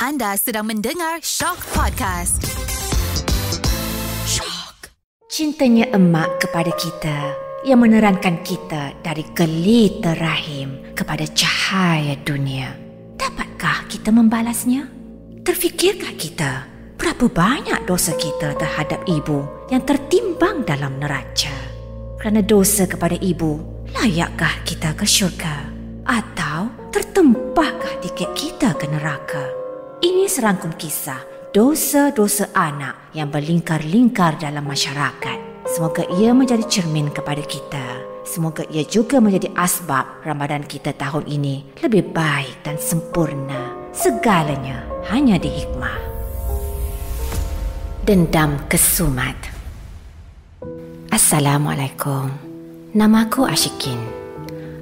Anda sedang mendengar Shock Podcast. Shock. Cintanya emak kepada kita yang menerangkan kita dari gelita rahim kepada cahaya dunia. Dapatkah kita membalasnya? Terfikirkah kita berapa banyak dosa kita terhadap ibu yang tertimbang dalam neraca? Kerana dosa kepada ibu, layakkah kita ke syurga? Atau tertempahkah tiket kita ke neraka? Ini serangkum kisah dosa-dosa anak yang berlingkar-lingkar dalam masyarakat. Semoga ia menjadi cermin kepada kita. Semoga ia juga menjadi asbab Ramadan kita tahun ini lebih baik dan sempurna. Segalanya hanya di hikmah. Dendam kesumat. Assalamualaikum. Namaku Ashikin.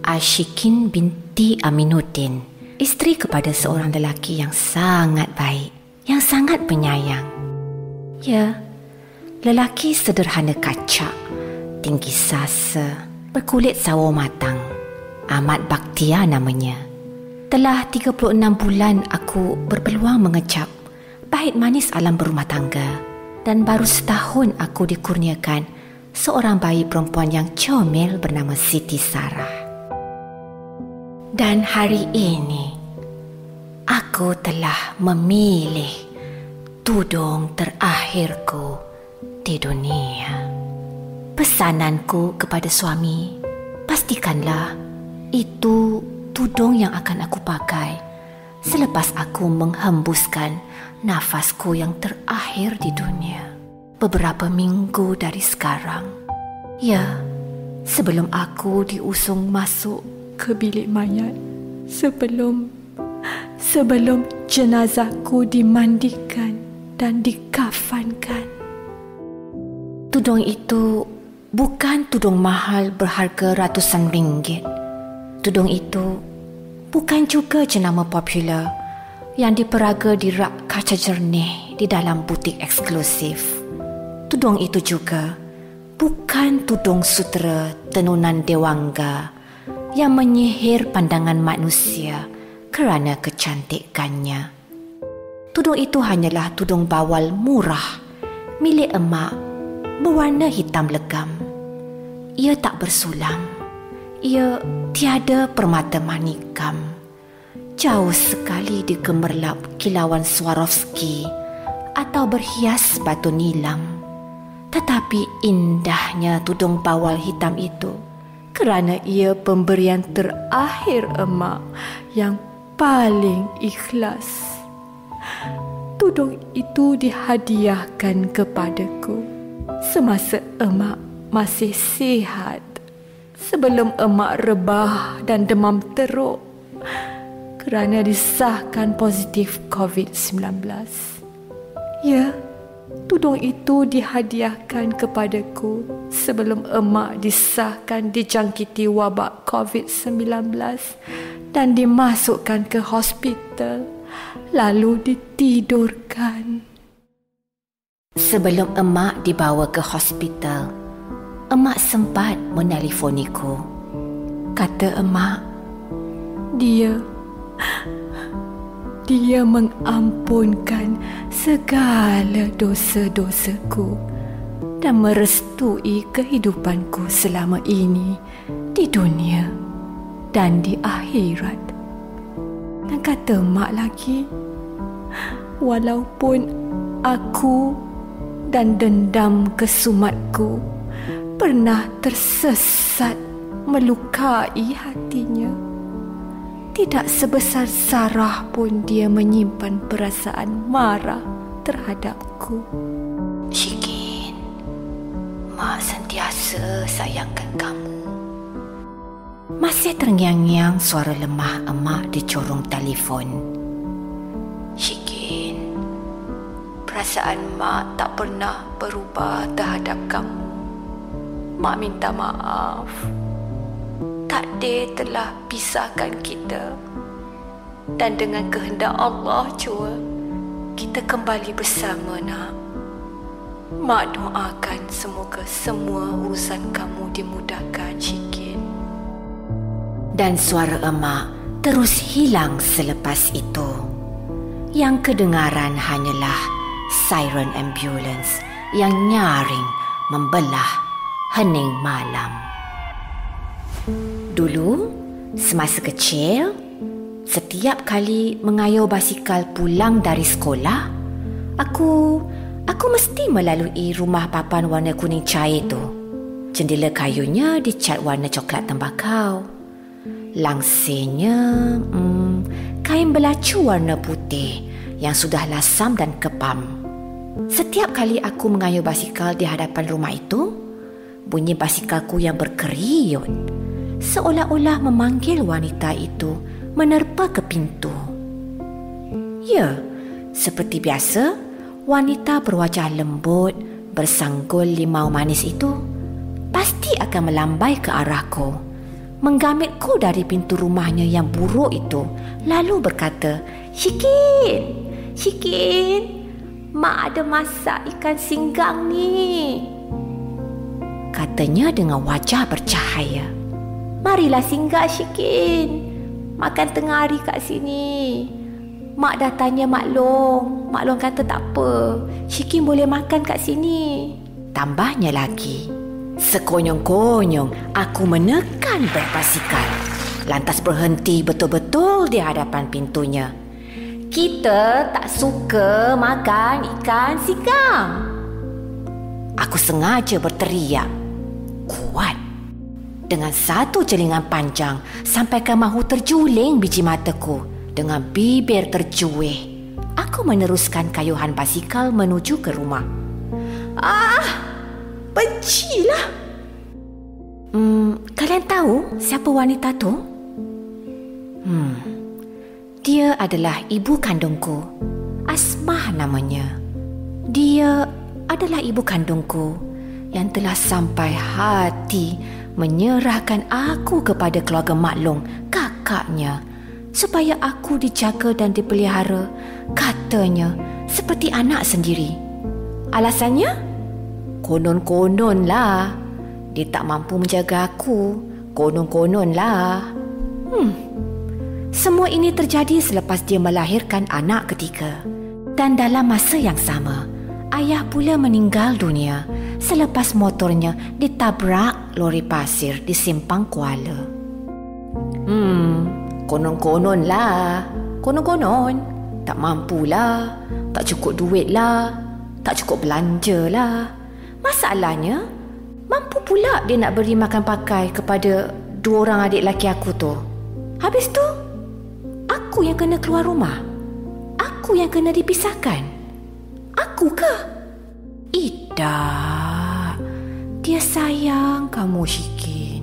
Ashikin binti Aminuddin. Isteri kepada seorang lelaki yang sangat baik, yang sangat penyayang. Ya, lelaki sederhana kacak, tinggi sasa, berkulit sawo matang. Amat Baktia namanya. Telah 36 bulan aku berpeluang mengecap pahit manis alam berumah tangga, dan baru setahun aku dikurniakan seorang bayi perempuan yang comel bernama Siti Sarah. Dan hari ini, aku telah memilih tudung terakhirku di dunia. Pesananku kepada suami, pastikanlah itu tudung yang akan aku pakai selepas aku menghembuskan nafasku yang terakhir di dunia. Beberapa minggu dari sekarang. Ya, sebelum aku diusung masuk ke bilik mayat, sebelum jenazahku dimandikan dan dikafankan. Tudung itu bukan tudung mahal berharga ratusan ringgit. Tudung itu bukan juga jenama popular yang diperaga di rak kaca jernih di dalam butik eksklusif. Tudung itu juga bukan tudung sutera tenunan dewangga yang menyihir pandangan manusia kerana kecantikannya. Tudung itu hanyalah tudung bawal murah milik emak berwarna hitam legam. Ia tak bersulam. Ia tiada permata manikam. Jauh sekali digemerlap kilauan Swarovski atau berhias batu nilam. Tetapi indahnya tudung bawal hitam itu kerana ia pemberian terakhir emak yang paling ikhlas. Tudung itu dihadiahkan kepadaku semasa emak masih sihat, sebelum emak rebah dan demam teruk kerana disahkan positif COVID-19. Ya, tudung itu dihadiahkan kepadaku sebelum emak disahkan dijangkiti wabak COVID-19 dan dimasukkan ke hospital, lalu ditidurkan. Sebelum emak dibawa ke hospital, emak sempat menelefoniku. Kata emak, dia mengampunkan segala dosa-dosaku dan merestui kehidupanku selama ini di dunia dan di akhirat. Dan kata mak lagi, walaupun aku dan dendam kesumatku pernah tersesat melukai hatinya, tidak sebesar Sarah pun dia menyimpan perasaan marah terhadapku. Shikin, mak sentiasa sayangkan kamu. Masih terngiang-ngiang suara lemah emak di corong telefon. Shikin, perasaan mak tak pernah berubah terhadap kamu. Mak minta maaf. Takdir telah pisahkan kita, dan dengan kehendak Allah jua kita kembali bersama, nak. Mak doakan semoga semua urusan kamu dimudahkan, Shikin. Dan suara emak terus hilang selepas itu. Yang kedengaran hanyalah siren ambulans yang nyaring membelah hening malam. Dulu, semasa kecil, setiap kali mengayuh basikal pulang dari sekolah, aku mesti melalui rumah papan warna kuning cair tu. Jendela kayunya dicat warna coklat tembakau. Langsirnya, kain belacu warna putih yang sudah lasam dan kepam. Setiap kali aku mengayuh basikal di hadapan rumah itu, bunyi basikalku yang berkeriut seolah-olah memanggil wanita itu menerpa ke pintu. Ya, seperti biasa, wanita berwajah lembut bersanggul limau manis itu pasti akan melambai ke arahku, menggamitku dari pintu rumahnya yang buruk itu, lalu berkata, Syikin, Mak ada masak ikan singgang ni. Katanya dengan wajah bercahaya. Marilah singgah Syikin, makan tengah hari kat sini. Mak dah tanya Mak Long kata tak apa, Syikin boleh makan kat sini. Tambahnya lagi, sekonyong-konyong aku menekan brek basikal, lantas berhenti betul-betul di hadapan pintunya. Kita tak suka makan ikan singgang. Aku sengaja berteriak kuat dengan satu celingan panjang sampaikan mahu terjuling biji mataku. Dengan bibir terjuih, aku meneruskan kayuhan basikal menuju ke rumah. Bencilah. Kalian tahu siapa wanita tu? Dia adalah ibu kandungku. Asmah namanya. Dia adalah ibu kandungku yang telah sampai hati menyerahkan aku kepada keluarga Mak Long, kakaknya, supaya aku dijaga dan dipelihara, katanya, seperti anak sendiri. Alasannya? Konon-konon lah, dia tak mampu menjaga aku. Konon-konon lah. Semua ini terjadi selepas dia melahirkan anak ketiga. Dan dalam masa yang sama, ayah pula meninggal dunia selepas motornya ditabrak lori pasir di Simpang Kuala. Konon-konon lah. Konon-konon. Tak mampulah, tak cukup duit lah, tak cukup belanja lah. Masalahnya, mampu pula dia nak beri makan pakai kepada 2 orang adik lelaki aku tu. Habis tu, aku yang kena keluar rumah. Aku yang kena dipisahkan. Aku ke? Tidak. Dia sayang kamu, Syikin.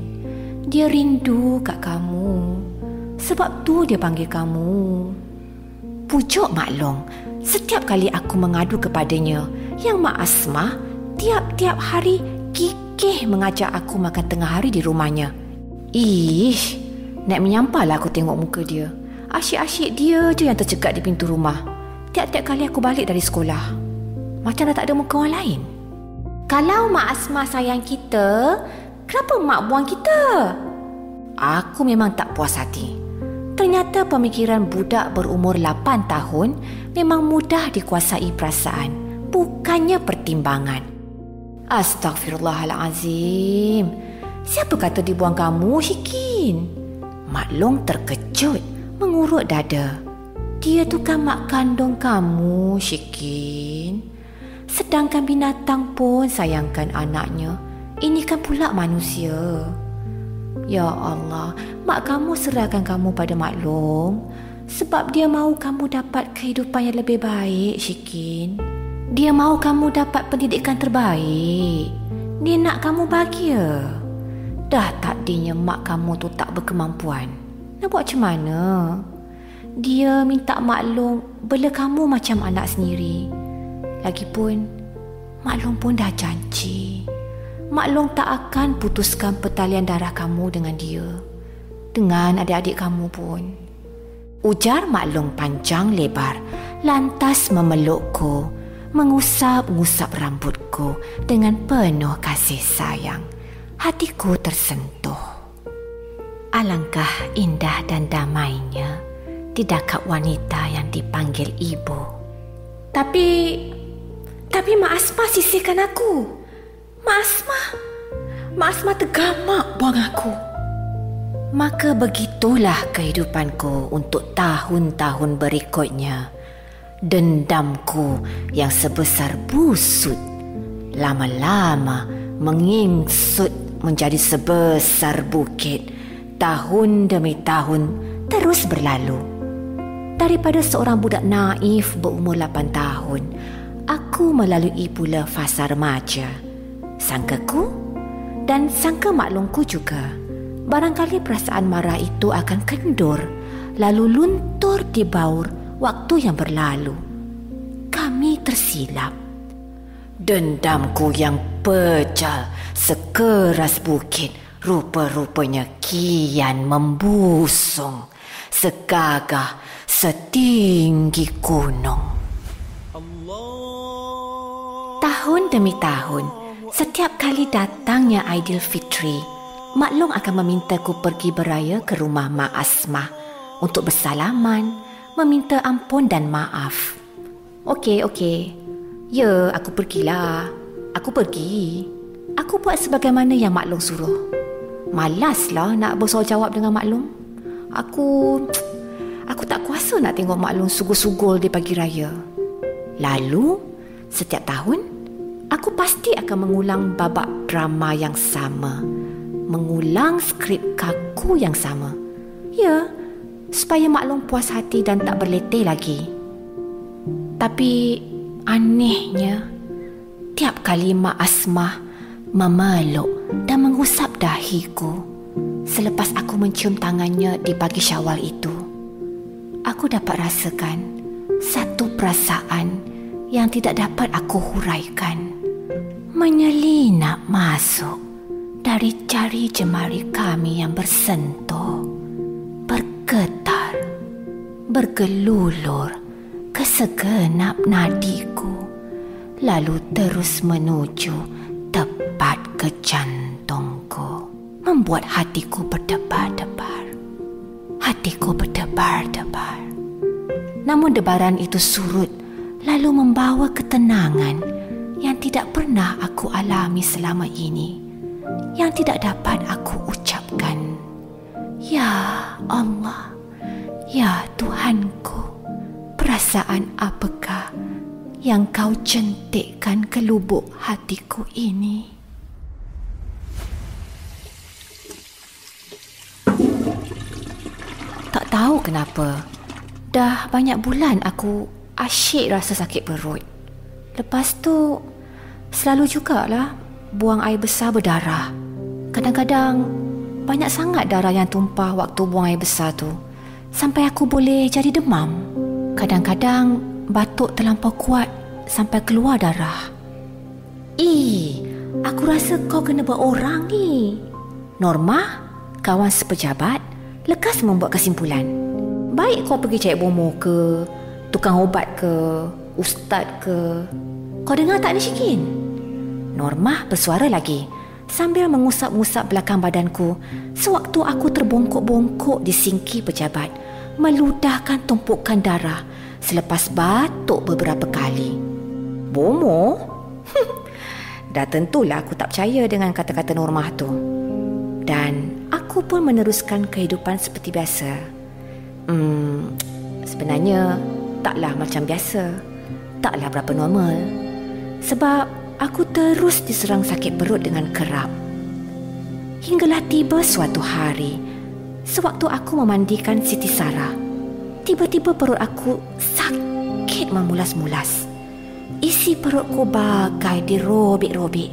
Dia rindu kat kamu. Sebab tu dia panggil kamu. Pujuk Mak Long. Setiap kali aku mengadu kepadanya, yang Mak Asmah tiap-tiap hari kikih mengajak aku makan tengah hari di rumahnya. Nak menyampahlah aku tengok muka dia. Asyik-asyik dia je yang tercegat di pintu rumah tiap-tiap kali aku balik dari sekolah. Macam dah tak ada muka orang lain. Kalau Mak Asmah sayang kita, kenapa Mak buang kita? Aku memang tak puas hati. Ternyata pemikiran budak berumur 8 tahun memang mudah dikuasai perasaan, bukannya pertimbangan. Astaghfirullahalazim. Siapa kata dibuang kamu, Syikin? Mak Long terkejut, mengurut dada. Dia tu kan mak kandung kamu, Syikin. Sedangkan binatang pun sayangkan anaknya. Ini kan pula manusia. Ya Allah, mak kamu serahkan kamu pada Mak Long sebab dia mahu kamu dapat kehidupan yang lebih baik, Syikin. Dia mahu kamu dapat pendidikan terbaik. Dia nak kamu bahagia. Dah takdirnya mak kamu tu tak berkemampuan. Nak buat macam mana? Dia minta Mak Long bela kamu macam anak sendiri. Lagipun, Mak Long pun dah janji. Mak Long tak akan putuskan pertalian darah kamu dengan dia, dengan adik-adik kamu pun. Ujar Mak Long panjang lebar, lantas memelukku, mengusap-ngusap rambutku dengan penuh kasih sayang. Hatiku tersentuh. Alangkah indah dan damainya di dekat wanita yang dipanggil ibu. Tapi Mak Asma sisihkan aku. Mak Asma tergamak buang aku. Maka begitulah kehidupanku untuk tahun-tahun berikutnya. Dendamku yang sebesar busut lama-lama mengingsut menjadi sebesar bukit. Tahun demi tahun terus berlalu. Daripada seorang budak naif berumur 8 tahun, aku melalui pula fasa remaja. Sangkaku dan sangka maklumku juga, barangkali perasaan marah itu akan kendur, lalu luntur di baur waktu yang berlalu. Kami tersilap. Dendamku yang pejal sekeras bukit rupa-rupanya kian membusung, segagah setinggi gunung. Tahun demi tahun, setiap kali datangnya Aidilfitri, maklum akan memintaku pergi beraya ke rumah Mak Asma untuk bersalaman, meminta ampun dan maaf. Okey. Ya, aku pergilah. Aku pergi. Aku buat sebagaimana yang maklum suruh. Malaslah nak bersoal jawab dengan maklum. Aku tak kuasa nak tengok maklum sugul-sugul di pagi raya. Lalu, setiap tahun, aku pasti akan mengulang babak drama yang sama. Mengulang skrip kaku yang sama. Ya, supaya maklum puas hati dan tak berletih lagi. Tapi anehnya, tiap kali Mak Asma memeluk dan mengusap dahiku selepas aku mencium tangannya di pagi Syawal itu, aku dapat rasakan satu perasaan yang tidak dapat aku huraikan menyelinap masuk dari jari jemari kami yang bersentuh, bergetar, bergelulur ke segenap nadiku, lalu terus menuju tepat ke jantungku, membuat hatiku berdebar-debar. Namun debaran itu surut, lalu membawa ketenangan yang tidak pernah aku alami selama ini, yang tidak dapat aku ucapkan. Ya Allah, ya Tuhanku, perasaan apakah yang kau jentikkan ke lubuk hatiku ini? Tak tahu kenapa, dah banyak bulan aku asyik rasa sakit perut. Lepas tu, selalu jugalah buang air besar berdarah. Kadang-kadang, banyak sangat darah yang tumpah waktu buang air besar tu, sampai aku boleh jadi demam. Kadang-kadang batuk terlampau kuat sampai keluar darah. Aku rasa kau kena berorang ni. Norma, kawan sepejabat, lekas membuat kesimpulan. Baik kau pergi cari bomoh ke, tukang ubat ke, ustaz ke. Kau dengar tak ni Syikin? Norma bersuara lagi sambil mengusap-ngusap belakang badanku sewaktu aku terbongkok-bongkok di singki pejabat, meludahkan tumpukan darah selepas batuk beberapa kali. Bomoh? Dah tentulah aku tak percaya dengan kata-kata Normah tu. Dan aku pun meneruskan kehidupan seperti biasa. Sebenarnya taklah macam biasa, taklah berapa normal. Sebab aku terus diserang sakit perut dengan kerap. Hinggalah tiba suatu hari, sewaktu aku memandikan Siti Sarah, tiba-tiba perut aku sakit memulas-mulas. Isi perutku bagai dirobek-robek,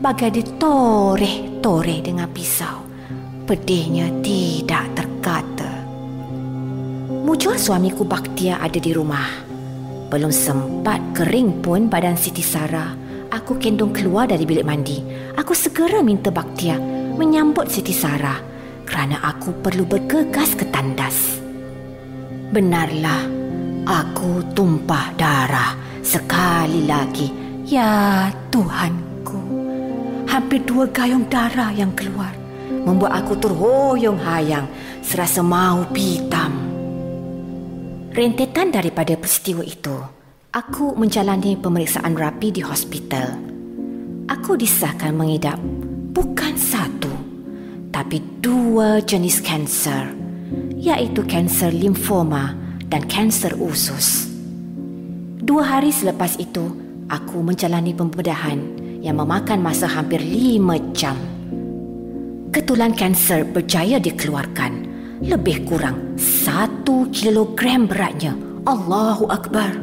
bagai ditoreh-toreh dengan pisau. Pedihnya tidak terkata. Mujur suamiku Bakhtia ada di rumah. Belum sempat kering pun badan Siti Sarah, aku kendung keluar dari bilik mandi. Aku segera minta Bakhtia menyambut Siti Sarah kerana aku perlu bergegas ke tandas. Benarlah, aku tumpah darah sekali lagi. Ya Tuhanku, hampir 2 gayung darah yang keluar, membuat aku terhoyong-hayang serasa mahu pitam. Rentetan daripada peristiwa itu, aku menjalani pemeriksaan rapi di hospital. Aku disahkan mengidap bukan satu, tapi 2 jenis kanser, iaitu kanser limfoma dan kanser usus. 2 hari selepas itu, aku menjalani pembedahan yang memakan masa hampir 5 jam. Ketulan kanser berjaya dikeluarkan, lebih kurang 1 kilogram beratnya. Allahu Akbar.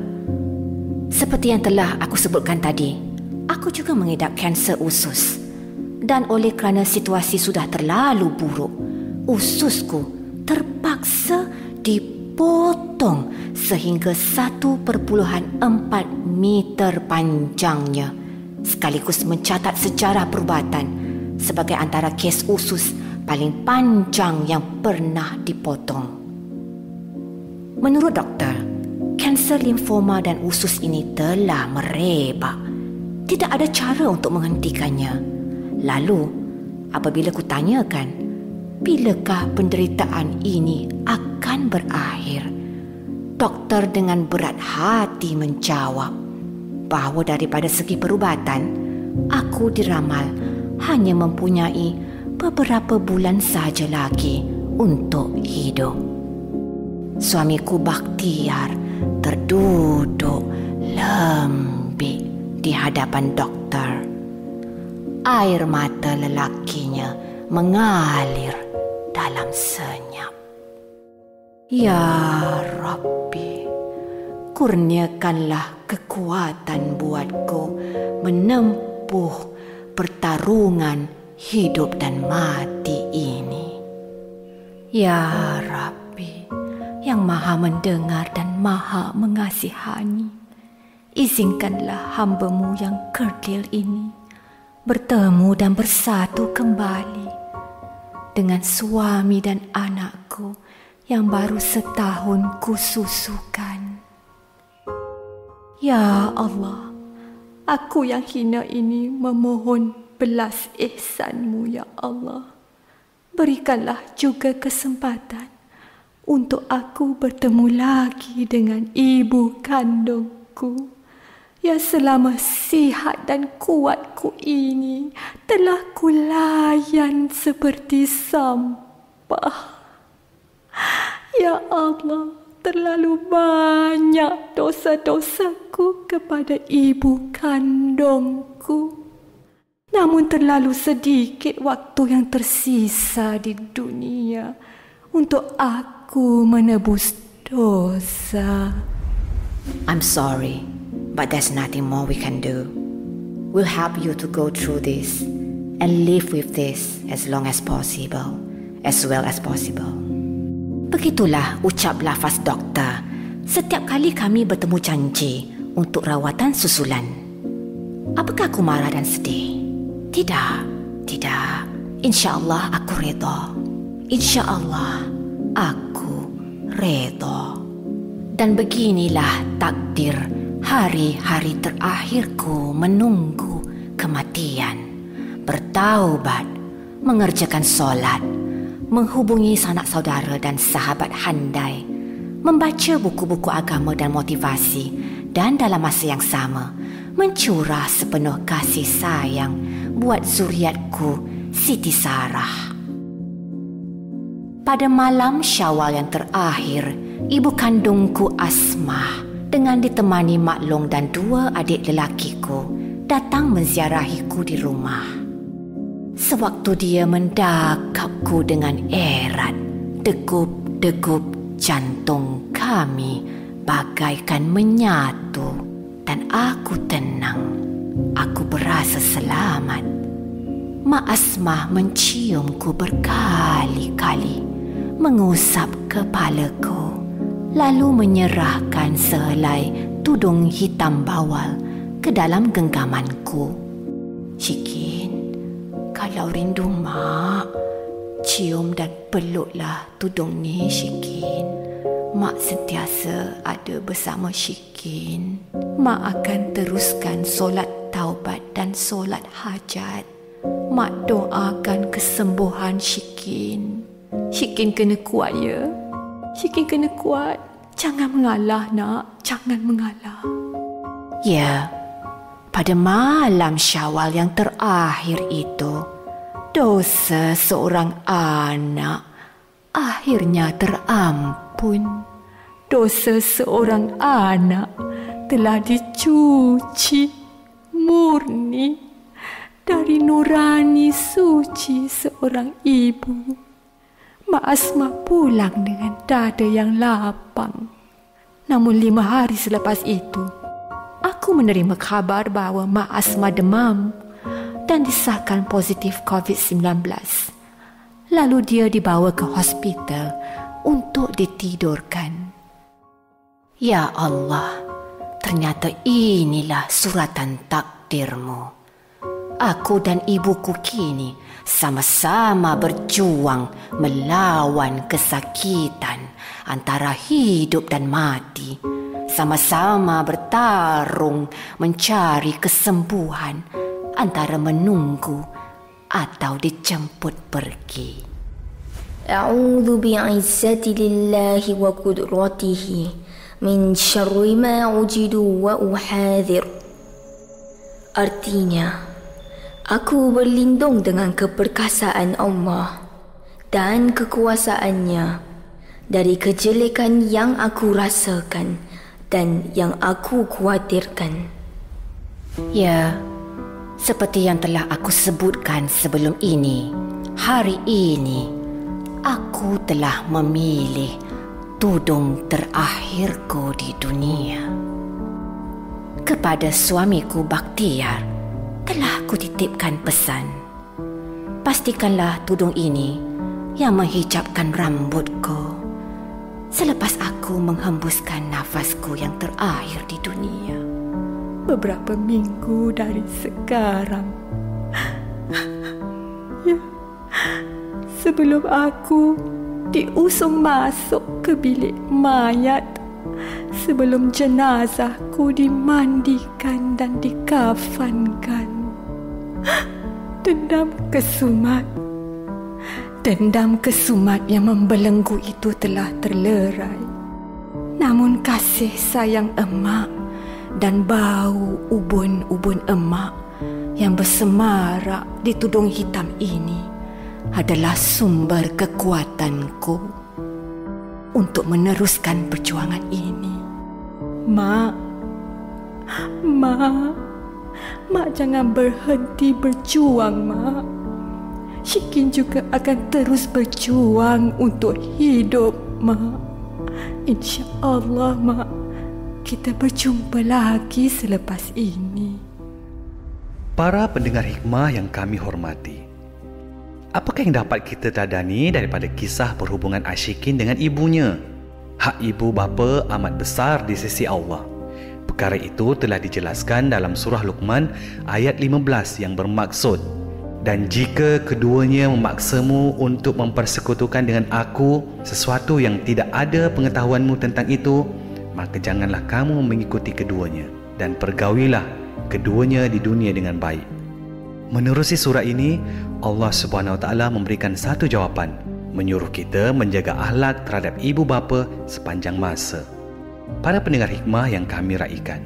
Seperti yang telah aku sebutkan tadi, aku juga mengidap kanser usus. Dan oleh kerana situasi sudah terlalu buruk, ususku terpaksa dipotong sehingga 1.4 meter panjangnya, sekaligus mencatat sejarah perubatan sebagai antara kes usus paling panjang yang pernah dipotong. Menurut doktor, kanser limfoma dan usus ini telah merebak. Tidak ada cara untuk menghentikannya. Lalu, apabila kutanyakan, bilakah penderitaan ini akan berakhir? Doktor dengan berat hati menjawab bahawa daripada segi perubatan, aku diramal hanya mempunyai beberapa bulan saja lagi untuk hidup. Suamiku Bakhtiar terduduk lembik di hadapan doktor. Air mata lelakinya mengalir dalam senyap. Ya Rabbi, kurniakanlah kekuatan buatku menempuh pertarungan hidup dan mati ini. Ya Rabbi, yang Maha mendengar dan Maha mengasihani, izinkanlah hamba-Mu yang kerdil ini bertemu dan bersatu kembali dengan suami dan anakku yang baru setahun kususukan. Ya Allah, aku yang hina ini memohon belas ihsan-Mu, ya Allah. Berikanlah juga kesempatan untuk aku bertemu lagi dengan ibu kandungku yang selama sihat dan kuatku ini telah kulayan seperti sampah. Ya Allah, terlalu banyak dosa-dosaku kepada ibu kandungku. Namun terlalu sedikit waktu yang tersisa di dunia untuk aku menebus dosa. I'm sorry, but there's nothing more we can do. We'll help you to go through this and live with this as long as possible, as well as possible. Begitulah ucap lafaz doktor setiap kali kami bertemu janji untuk rawatan susulan. Apakah aku marah dan sedih? Tidak. InsyaAllah aku redha. InsyaAllah aku redha. Dan beginilah takdir hari-hari terakhirku menunggu kematian. Bertaubat, mengerjakan solat, menghubungi sanak saudara dan sahabat handai, membaca buku-buku agama dan motivasi, dan dalam masa yang sama mencurah sepenuh kasih sayang buat zuriatku Siti Sarah. Pada malam Syawal yang terakhir, ibu kandungku Asmah dengan ditemani Mak Long dan 2 adik lelakiku datang menziarahiku di rumah. Sewaktu dia mendakapku dengan erat, degup-degup jantung kami bagaikan menyatu dan aku tenang. Aku berasa selamat. Mak Asmah menciumku berkali-kali, mengusap kepalaku, lalu menyerahkan sehelai tudung hitam bawal ke dalam genggamanku. Shikin, kalau rindu Mak, cium dan peluklah tudung ni, Shikin. Mak sentiasa ada bersama Shikin. Mak akan teruskan solat taubat dan solat hajat. Mak doakan kesembuhan Shikin. Shikin kena kuat, ya. Shikin kena kuat. Jangan mengalah, nak. Jangan mengalah. Ya, pada malam Syawal yang terakhir itu, dosa seorang anak akhirnya terampun. Dosa seorang anak telah dicuci murni dari nurani suci seorang ibu. Mak Asma pulang dengan dada yang lapang. Namun 5 hari selepas itu, aku menerima khabar bahawa Mak Asma demam dan disahkan positif COVID-19. Lalu dia dibawa ke hospital untuk ditidurkan. Ya Allah, ternyata inilah suratan takdirmu. Aku dan ibuku kini sama-sama berjuang melawan kesakitan antara hidup dan mati. Sama-sama bertarung mencari kesembuhan antara menunggu atau dijemput pergi. A'udzu bi'izzati lillahi wa qudratihi min syarri ma ujidu wa uhadhir. Artinya, aku berlindung dengan keperkasaan Allah dan kekuasaannya dari kejelekan yang aku rasakan dan yang aku khawatirkan. Ya, seperti yang telah aku sebutkan sebelum ini, hari ini aku telah memilih tudung terakhirku di dunia. Kepada suamiku Bakhtiar telah kutitipkan pesan. Pastikanlah tudung ini yang menghijabkan rambutku selepas aku menghembuskan nafasku yang terakhir di dunia. Beberapa minggu dari sekarang. Ya, sebelum aku diusung masuk ke bilik mayat, sebelum jenazahku dimandikan dan dikafankan, dendam kesumat yang membelenggu itu telah terlerai. Namun kasih sayang emak dan bau ubun-ubun emak yang bersemarak di tudung hitam ini adalah sumber kekuatanku untuk meneruskan perjuangan ini. Mak jangan berhenti berjuang, Mak. Syikin juga akan terus berjuang untuk hidup, Mak. InsyaAllah, Mak, kita berjumpa lagi selepas ini. Para pendengar hikmah yang kami hormati, apakah yang dapat kita teladani daripada kisah perhubungan Ashikin dengan ibunya? Hak ibu bapa amat besar di sisi Allah. Perkara itu telah dijelaskan dalam surah Luqman ayat 15 yang bermaksud, dan jika keduanya memaksamu untuk mempersekutukan dengan aku sesuatu yang tidak ada pengetahuanmu tentang itu, maka janganlah kamu mengikuti keduanya dan pergaulilah keduanya di dunia dengan baik. Menerusi surah ini, Allah Subhanahu Wa Taala memberikan satu jawapan, menyuruh kita menjaga akhlak terhadap ibu bapa sepanjang masa. Para pendengar hikmah yang kami raikan,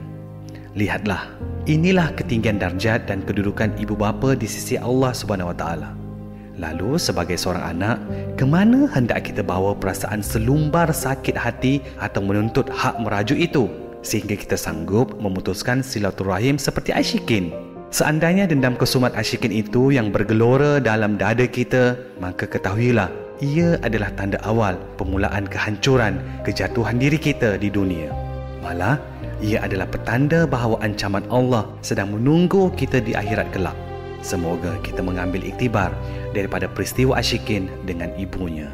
lihatlah, inilah ketinggian darjat dan kedudukan ibu bapa di sisi Allah Subhanahu Wa Taala. Lalu sebagai seorang anak, ke mana hendak kita bawa perasaan selumbar sakit hati atau menuntut hak merajuk itu sehingga kita sanggup memutuskan silaturahim seperti Ashikin? Seandainya dendam kesumat Ashikin itu yang bergelora dalam dada kita, maka ketahuilah ia adalah tanda awal permulaan kehancuran, kejatuhan diri kita di dunia. Malah, ia adalah petanda bahawa ancaman Allah sedang menunggu kita di akhirat kelak. Semoga kita mengambil iktibar daripada peristiwa Ashikin dengan ibunya.